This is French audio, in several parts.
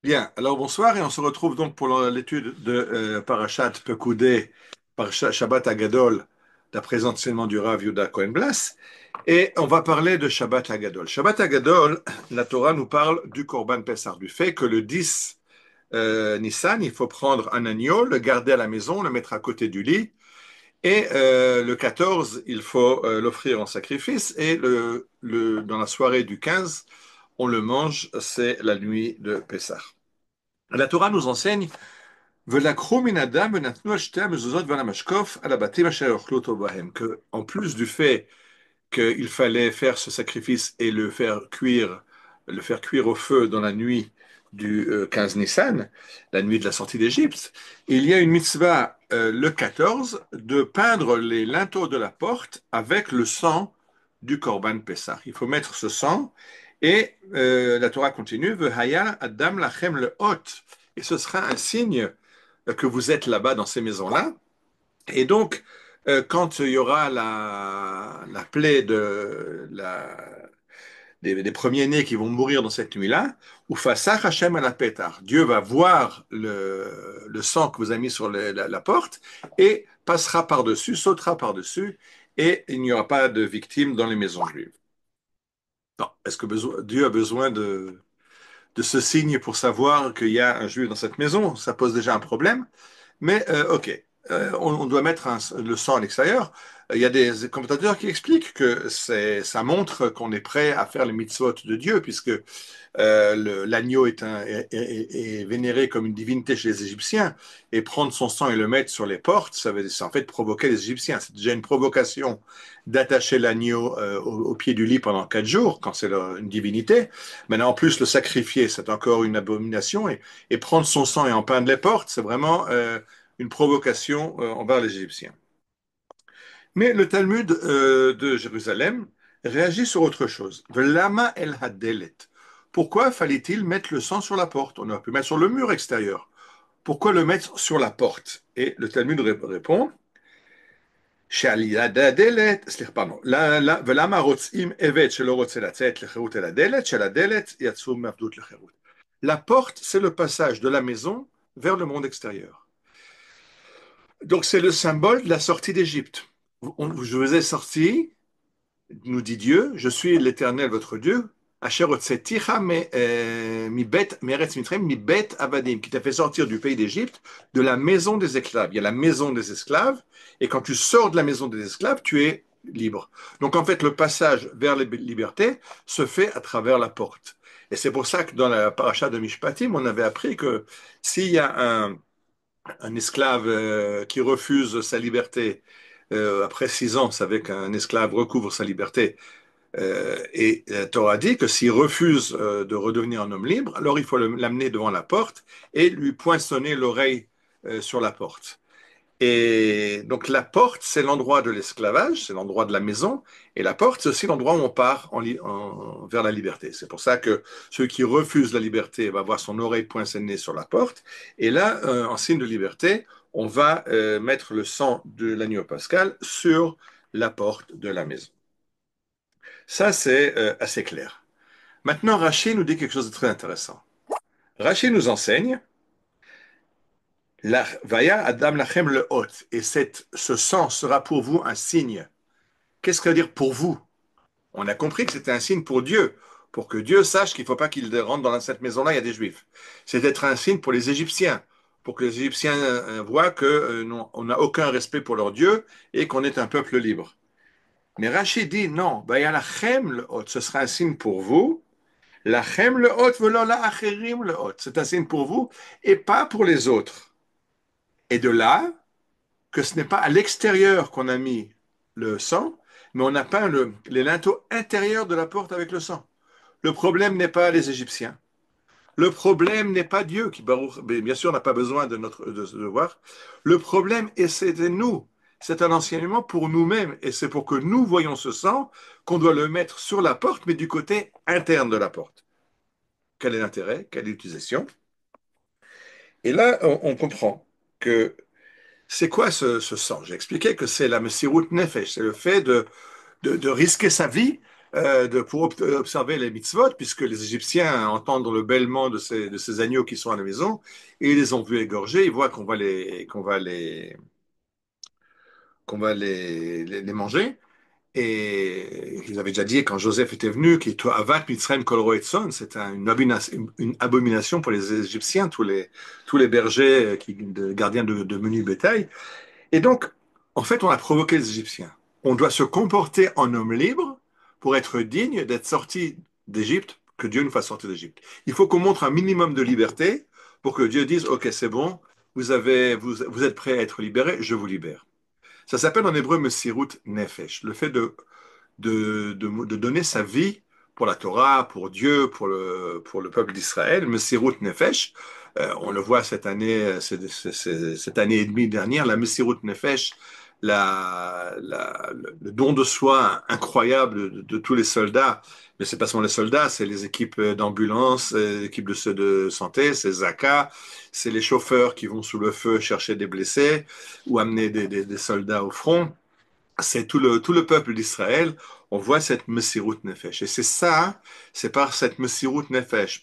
Bien, alors bonsoir et on se retrouve donc pour l'étude de Parashat Pekudei, Parashat Shabbat Hagadol, d'après l'enseignement du Rav Yuda Cohen Blas, et on va parler de Shabbat Hagadol. Shabbat Hagadol, la Torah nous parle du Korban Pessah, du fait que le 10 Nissan, il faut prendre un agneau, le garder à la maison, le mettre à côté du lit, et le 14, il faut l'offrir en sacrifice, et dans la soirée du 15, on le mange, c'est la nuit de Pessah. La Torah nous enseigne que, en plus du fait qu'il fallait faire ce sacrifice et le faire cuire au feu dans la nuit du 15 Nissan, la nuit de la sortie d'Égypte, il y a une mitzvah le 14 de peindre les linteaux de la porte avec le sang du Korban Pessah. Il faut mettre ce sang et la Torah continue, V'haya Adam lachem le hot, et ce sera un signe que vous êtes là-bas dans ces maisons-là. Et donc, quand il y aura la plaie des premiers-nés qui vont mourir dans cette nuit-là, ou Fasach Hashem à la pétard, Dieu va voir le sang que vous avez mis sur la porte et passera par-dessus, sautera par-dessus, et il n'y aura pas de victimes dans les maisons juives. Non. Est-ce que Dieu a besoin de ce signe pour savoir qu'il y a un juif dans cette maison? Ça pose déjà un problème. Mais ok, on doit mettre le sang à l'extérieur. Il y a des commentateurs qui expliquent que ça montre qu'on est prêt à faire les mitzvot de Dieu, puisque l'agneau est vénéré comme une divinité chez les Égyptiens, et prendre son sang et le mettre sur les portes, c'est en fait provoquer les Égyptiens. C'est déjà une provocation d'attacher l'agneau au pied du lit pendant 4 jours, quand c'est une divinité. Maintenant, en plus, le sacrifier, c'est encore une abomination, et prendre son sang et en peindre les portes, c'est vraiment une provocation envers les Égyptiens. Mais le Talmud de Jérusalem réagit sur autre chose. Lama el hadelet. Pourquoi fallait-il mettre le sang sur la porte? On aurait pu mettre sur le mur extérieur. Pourquoi le mettre sur la porte? Et le Talmud répond, pardon, la porte, c'est le passage de la maison vers le monde extérieur. Donc c'est le symbole de la sortie d'Égypte. Je vous ai sorti, nous dit Dieu, je suis l'Éternel votre Dieu, Asher otzeticha mi bet meretz mitzrayim mi bet avadim, qui t'a fait sortir du pays d'Égypte, de la maison des esclaves. Il y a la maison des esclaves, et quand tu sors de la maison des esclaves, tu es libre. Donc en fait, le passage vers la liberté se fait à travers la porte. Et c'est pour ça que dans la paracha de Mishpatim, on avait appris que s'il y a un esclave qui refuse sa liberté après 6 ans, c'est avec qu'un esclave recouvre sa liberté. Et la Torah dit que s'il refuse de redevenir un homme libre, alors il faut l'amener devant la porte et lui poinçonner l'oreille sur la porte. Et donc la porte, c'est l'endroit de l'esclavage, c'est l'endroit de la maison, et la porte, c'est aussi l'endroit où on part vers la liberté. C'est pour ça que celui qui refuse la liberté va avoir son oreille poinçonnée sur la porte, et là, en signe de liberté, on va mettre le sang de l'agneau pascal sur la porte de la maison. Ça, c'est assez clair. Maintenant, Rachid nous dit quelque chose de très intéressant. Rachid nous enseigne Vaya Adam Lachem le hot, et ce sang sera pour vous un signe. Qu'est-ce que ça veut dire pour vous? On a compris que c'était un signe pour Dieu, pour que Dieu sache qu'il ne faut pas qu'il rentre dans cette maison-là, il y a des Juifs. C'est d'être un signe pour les Égyptiens, pour que les Égyptiens voient qu'on n'a aucun respect pour leur Dieu et qu'on est un peuple libre. Mais Rachid dit non, Vaya Lachem le hot, ce sera un signe pour vous. Lachem le hot, velo la acherim le hot. C'est un signe pour vous et pas pour les autres. Et de là, que ce n'est pas à l'extérieur qu'on a mis le sang, mais on a peint les linteaux intérieurs de la porte avec le sang. Le problème n'est pas les Égyptiens. Le problème n'est pas Dieu, qui, bien sûr, n'a pas besoin de ce devoir. Le problème, et c'était nous. C'est un enseignement pour nous-mêmes, et c'est pour que nous voyons ce sang qu'on doit le mettre sur la porte, mais du côté interne de la porte. Quel est l'intérêt? Quelle est l'utilisation? Et là, on comprend que c'est quoi ce sang? J'ai expliqué que c'est la Messirut Nefesh, c'est le fait de risquer sa vie pour observer les mitzvot, puisque les Égyptiens entendent le bêlement de ces agneaux qui sont à la maison, et ils les ont vus égorger, ils voient qu'on va les manger. Et ils avaient déjà dit quand Joseph était venu qu'il était avat mitzrayim kol roe tson, c'était une abomination pour les Égyptiens, tous les bergers gardiens de menus bétail. Et donc, en fait, on a provoqué les Égyptiens. On doit se comporter en homme libre pour être digne d'être sorti d'Égypte, que Dieu nous fasse sortir d'Égypte. Il faut qu'on montre un minimum de liberté pour que Dieu dise, OK, c'est bon, vous êtes prêts à être libérés, je vous libère. Ça s'appelle en hébreu Messirut Nefesh, le fait de donner sa vie pour la Torah, pour Dieu, pour le peuple d'Israël, Messirut Nefesh. On le voit cette année, cette année et demie dernière, la Messirut Nefesh, le don de soi incroyable de tous les soldats. Mais c'est pas seulement les soldats, c'est les équipes d'ambulance, les équipes de santé, c'est Zaka, c'est les chauffeurs qui vont sous le feu chercher des blessés ou amener des soldats au front. C'est tout le peuple d'Israël. On voit cette Messirut Nefesh. Et c'est ça, c'est par cette Messirut Nefesh,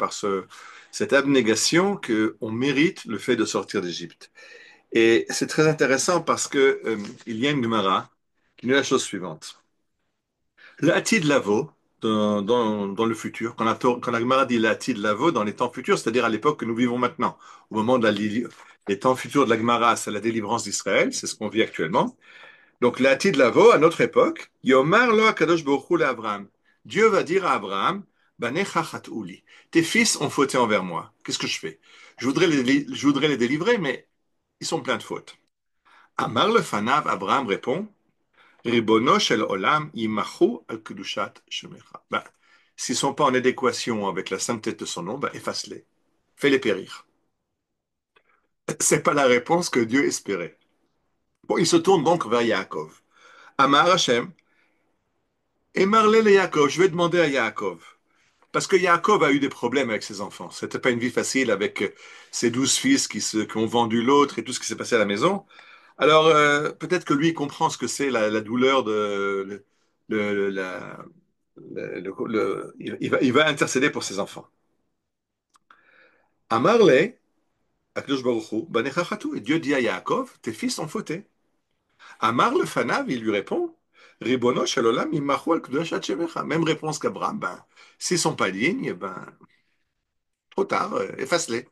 cette abnégation qu'on mérite le fait de sortir d'Égypte. Et c'est très intéressant parce que il y a une Gemara qui nous dit la chose suivante. L'Atid Lavo, dans le futur, quand la Gemara dit l'Atid Lavo, dans les temps futurs, c'est-à-dire à l'époque que nous vivons maintenant, au moment les temps futurs de la Gemara, c'est la délivrance d'Israël, c'est ce qu'on vit actuellement. Donc, l'Atid Lavo, à notre époque, Yomar lo Akadosh Baruch Hu Abraham. Dieu va dire à Abraham, Banecha chat'uli. Tes fils ont fauté envers moi. Qu'est-ce que je fais? Je voudrais les délivrer, mais ils sont pleins de fautes. Amar le Fanav, Abraham répond, Ribono shel olam yimachu al kedushat shemecha. S'ils ne sont pas en adéquation avec la sainteté de son nom, efface-les. Fais-les périr. C'est pas la réponse que Dieu espérait. Bon, il se tourne donc vers Yaakov. Amar Hashem, et Marley et Yaakov, je vais demander à Yaakov. Parce que Yaakov a eu des problèmes avec ses enfants. C'était pas une vie facile avec ses 12 fils qui ont vendu l'autre et tout ce qui s'est passé à la maison. Alors, peut-être que lui comprend ce que c'est la douleur il va intercéder pour ses enfants. Amarle, Akadosh Baruch Hu, Banecha Chatu. Et Dieu dit à Yaakov, tes fils ont fauté. Amar le Fanav, il lui répond, Ribono shel olam yimachu al kedushat shemecha. Même réponse qu'Abraham, s'ils sont pas dignes, trop tard, efface-les.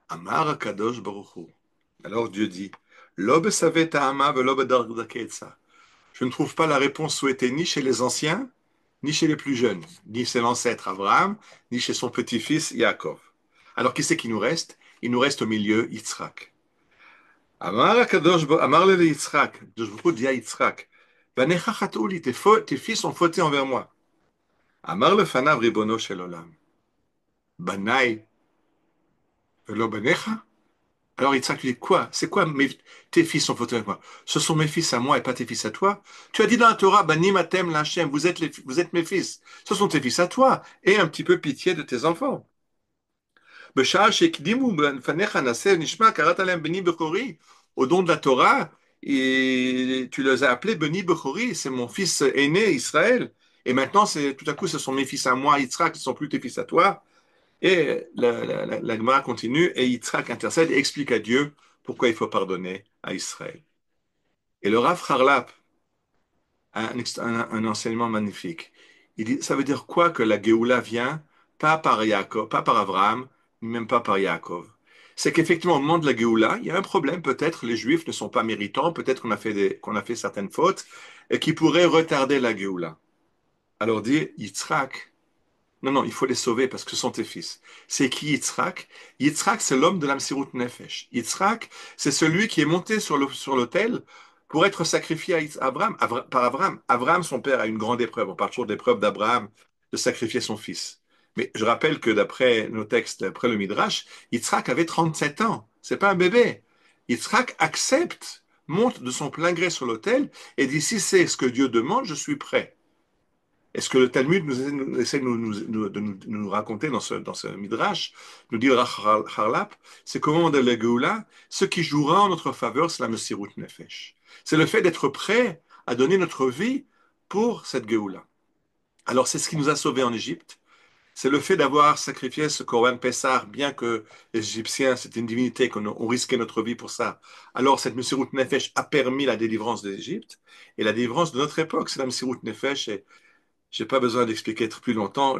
Amar Kadosh Baruch Hu. Alors Dieu dit, Lo besavet ta'ama velo bedardakeitsa. Je ne trouve pas la réponse souhaitée ni chez les anciens, ni chez les plus jeunes, ni chez l'ancêtre Abraham, ni chez son petit-fils Yaakov. Alors qui c'est qui nous reste? Il nous reste au milieu Yitzhak. Amar le Yitzhak, Kadosh Baruch Hu dit à Yitzhak, Vanecha chatouli, tes fils ont fauté envers moi. Amar le fanav ribono shel olam. Banai velo banecha. Alors Yitzhak lui dit, quoi? C'est quoi tes fils sont fautés avec moi? Ce sont mes fils à moi et pas tes fils à toi. Tu as dit dans la Torah, Banim atem lachem, vous êtes mes fils. Ce sont tes fils à toi. Et un petit peu pitié de tes enfants. B'sha'ah she'ekdimu b'fanecha naser nishma karat alem beni bechori. Au don de la Torah, et tu les as appelés Beni Bechori, c'est mon fils aîné Israël. Et maintenant, tout à coup, ce sont mes fils à moi, Yitzhak, ce ne sont plus tes fils à toi. Et la Gemara continue et Yitzhak intercède et explique à Dieu pourquoi il faut pardonner à Israël. Et le Rav Harlap a un enseignement magnifique. Il dit, ça veut dire quoi que la Géoula vient pas par Yaakov, pas par Abraham, même pas par Yaakov. C'est qu'effectivement, au moment de la Géoula, il y a un problème. Peut-être les Juifs ne sont pas méritants, peut-être qu'on a fait certaines fautes et qui pourraient retarder la Géoula. Alors dit Yitzhak, non, non, il faut les sauver parce que ce sont tes fils. C'est qui Yitzhak? Yitzhak, c'est l'homme de la Msirut Nefesh. Yitzhak, c'est celui qui est monté sur l'autel pour être sacrifié à Abraham, par Abraham. Abraham, son père, a une grande épreuve. On parle toujours d'épreuve d'Abraham, de sacrifier son fils. Mais je rappelle que d'après nos textes, d'après le Midrash, Yitzhak avait 37 ans. C'est pas un bébé. Yitzhak accepte, monte de son plein gré sur l'autel et dit si c'est ce que Dieu demande, je suis prêt. Et ce que le Talmud essaie de nous raconter dans ce Midrash, nous dit Harlap, c'est qu'au moment de la Géoula, ce qui jouera en notre faveur, c'est la Messirut Nefesh. C'est le fait d'être prêt à donner notre vie pour cette Géoula. Alors, c'est ce qui nous a sauvés en Égypte. C'est le fait d'avoir sacrifié ce Corban Pessah, bien que les Égyptiens, c'était une divinité, qu'on risquait notre vie pour ça. Alors, cette Messirut Nefesh a permis la délivrance de l'Égypte et la délivrance de notre époque. C'est la Messirut Nefesh et j'ai pas besoin d'expliquer plus longtemps.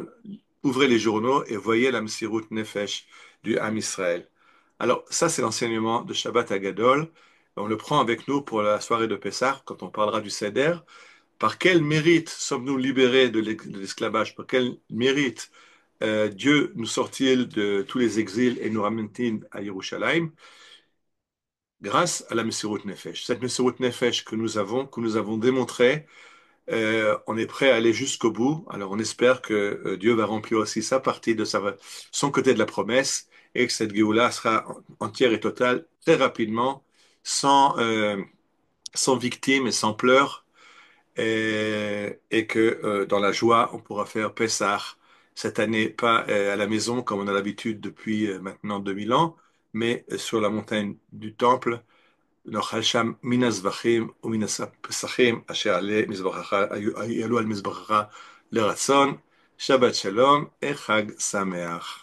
Ouvrez les journaux et voyez la Messirut Nefesh du Ham Israël. Alors, ça, c'est l'enseignement de Shabbat Agadol. On le prend avec nous pour la soirée de Pessah, quand on parlera du Seder. Par quel mérite sommes-nous libérés de l'esclavage? Par quel mérite Dieu nous sort-il de tous les exils et nous ramène-t-il à Yerushalayim? Grâce à la Messirut Nefesh. Cette Messirut Nefesh que nous avons démontrée, on est prêt à aller jusqu'au bout. Alors on espère que Dieu va remplir aussi sa partie de son côté de la promesse et que cette Géoula sera entière et totale très rapidement, sans, sans victime et sans pleurs, et que dans la joie, on pourra faire Pessah cette année, pas à la maison comme on a l'habitude depuis maintenant 2000 ans, mais sur la montagne du Temple, נאכל שם מן הזבחים ומן הפסחים אשר עלי מזבחך, יעלו על מזבחך לרצון. שבת שלום, חג שמח.